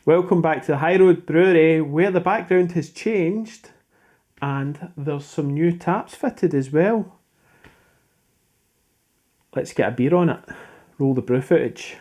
Welcome back to the High Road Brewery, where the background has changed and there's some new taps fitted as well. Let's get a beer on it. Roll the brew footage.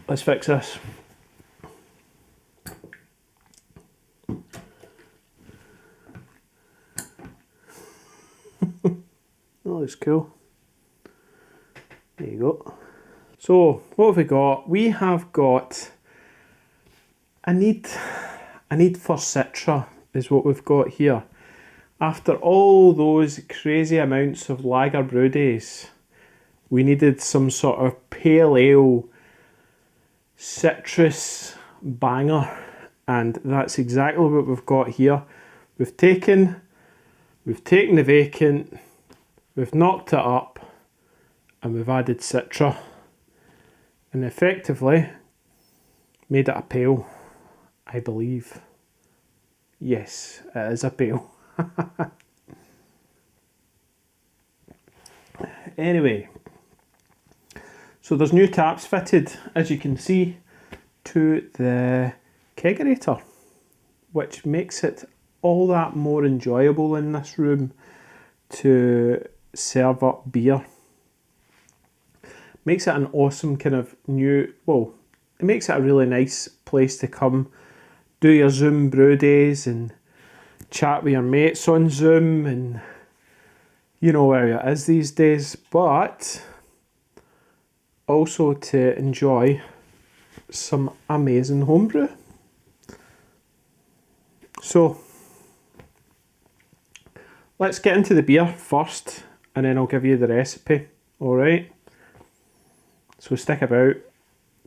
Let's fix this. That looks cool. There you go. So what have we got? We have got a need for Citra is what we've got here. After all those crazy amounts of lager brew days, we needed some sort of pale ale citrus banger, and that's exactly what we've got here. We've taken the vacant, we've knocked it up, and we've added Citra, and effectively made it a pale, I believe. Yes, it is a pale. Anyway, so there's new taps fitted, as you can see, to the Kegorator, which makes it all that more enjoyable in this room to serve up beer. Makes it an awesome kind of new, well, it makes it a really nice place to come, do your Zoom brew days and chat with your mates on Zoom, and you know where it is these days, but also to enjoy some amazing homebrew. So let's get into the beer first, and then I'll give you the recipe. Alright, so stick about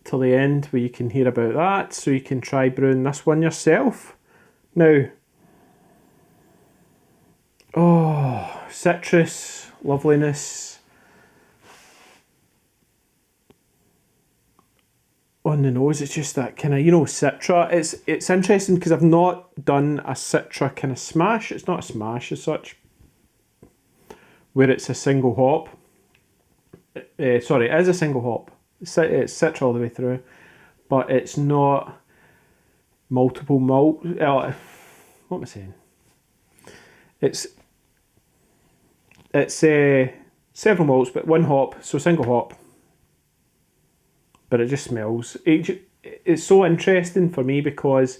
till the end where you can hear about that, so you can try brewing this one yourself. Now, oh, citrus, loveliness on the nose. It's just that kind of, you know, Citra. It's interesting because I've not done a Citra kind of smash. It's not a smash as such, where it's a single hop. Sorry, it is a single hop. It's Citra all the way through, but it's not multiple malt. What am I saying? It's several malts, but one hop, so single hop. But it just smells. It's so interesting for me because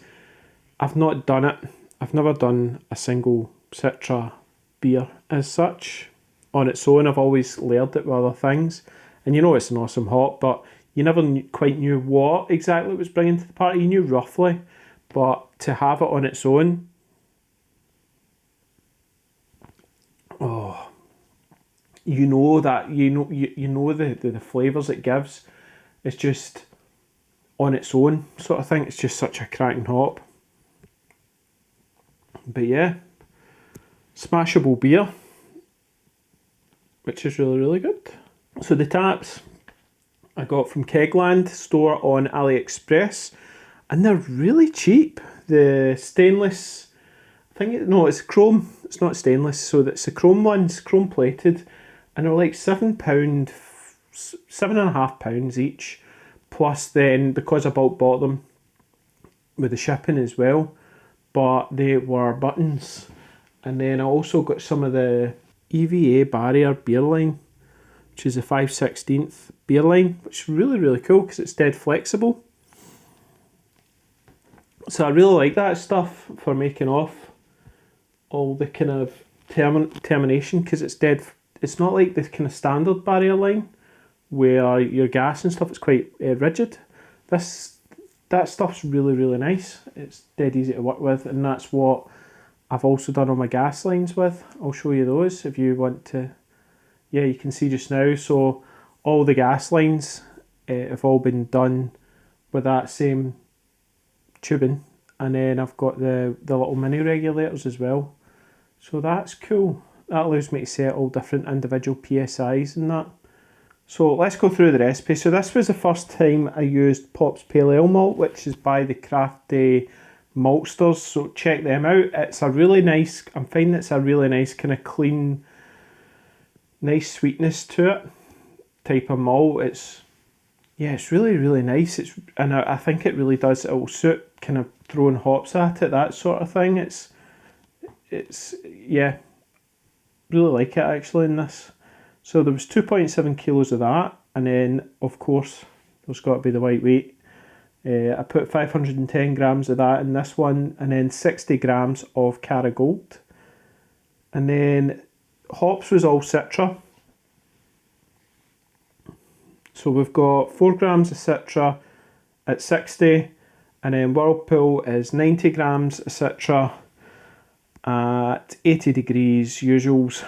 I've not done it. I've never done a single Citra beer as such on its own. I've always layered it with other things, and you know it's an awesome hop, but you never quite knew what exactly it was bringing to the party. You knew roughly, but to have it on its own, oh, you know that you know the flavours it gives. It's just on its own sort of thing. It's just such a cracking hop. But yeah, smashable beer, which is really, really good. So the taps I got from Kegland store on AliExpress, and they're really cheap. The stainless I think no, it's chrome. It's not stainless, so it's the chrome ones, chrome plated, and they're like £7, £7.50 each. Plus, then because I bulk bought them with the shipping as well, but they were buttons. And then I also got some of the EVA barrier beer line, which is a 5/16 beer line, which is really, really cool because it's dead flexible. So I really like that stuff for making off all the kind of termination, because it's not like the kind of standard barrier line where your gas and stuff is quite rigid. That stuff's really, really nice. It's dead easy to work with, and that's what I've also done all my gas lines with. I'll show you those if you want to. Yeah, you can see just now. So all the gas lines have all been done with that same tubing, and then I've got the little mini regulators as well. So that's cool. That allows me to set all different individual PSIs and that. So let's go through the recipe. So this was the first time I used Pop's Pale Ale malt, which is by the Crafty Maltsters. So check them out. It's a really nice, I'm finding it's a really nice kind of clean, nice sweetness to it type of malt. It's really, really nice. And I think it really does, it will suit kind of throwing hops at it, that sort of thing. It's yeah, really like it actually in this. So there was 2.7 kilos of that, and then of course there's got to be the white wheat. I put 510 grams of that in this one, and then 60 grams of Cara Gold. And then hops was all Citra. So we've got 4 grams of Citra at 60, and then Whirlpool is 90 grams of Citra at 80 degrees usuals.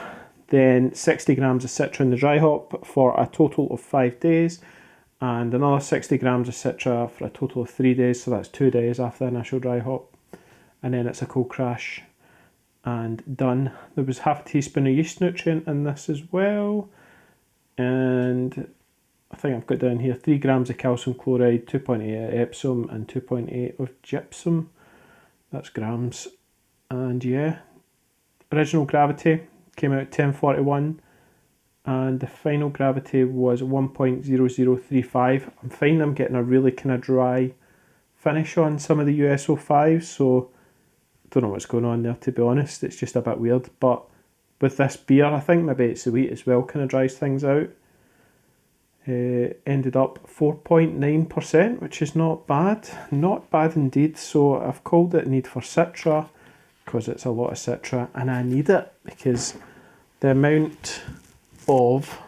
Then 60 grams of Citra in the dry hop for a total of 5 days, and another 60 grams of Citra for a total of 3 days, so that's 2 days after the initial dry hop. And then it's a cold crash and done. There was half a teaspoon of yeast nutrient in this as well, and I think I've got down here 3 grams of calcium chloride, 2.8 of Epsom and 2.8 of gypsum. That's grams. And yeah, original gravity came out at 1041, and the final gravity was 1.0035. I'm finding I'm getting a really kind of dry finish on some of the USO5s, so I don't know what's going on there, to be honest. It's just a bit weird, but with this beer, I think maybe it's the wheat as well, kind of dries things out. Ended up 4.9%, which is not bad indeed. So I've called it Need for Citra because it's a lot of Citra, and I need it because the amount of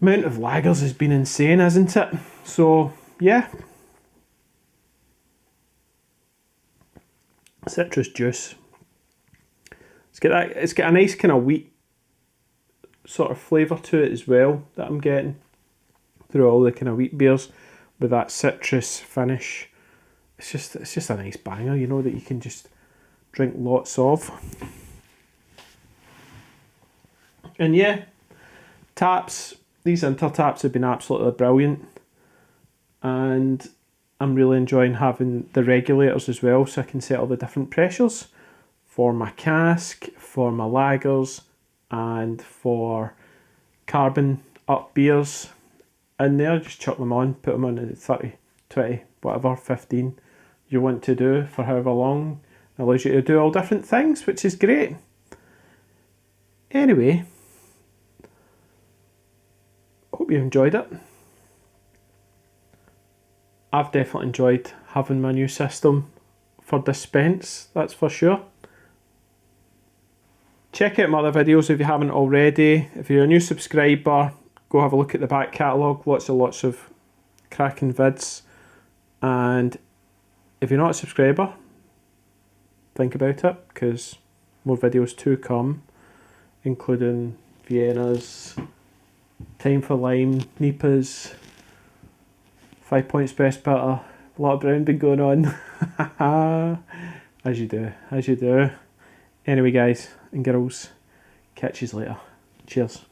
lagers has been insane, isn't it? So yeah, citrus juice. It's got a nice kind of wheat sort of flavour to it as well that I'm getting through all the kind of wheat beers with that citrus finish. It's just a nice banger, you know, that you can just drink lots of. And yeah, taps, these Intertaps have been absolutely brilliant, and I'm really enjoying having the regulators as well, so I can set all the different pressures for my cask, for my lagers, and for carbon up beers in there. Just chuck them on, put them on at 30, 20, whatever, 15 you want to do for however long. It allows you to do all different things, which is great. Anyway, hope you enjoyed it. I've definitely enjoyed having my new system for dispense, that's for sure. Check out my other videos if you haven't already. If you're a new subscriber, go have a look at the back catalogue. Lots of cracking vids. And if you're not a subscriber, think about it, because more videos to come, including Vienna's, Time for Lime, Nipas, 5 Points Best Bitter. A lot of brown been going on. As you do. Anyway, guys and girls, catch you later. Cheers.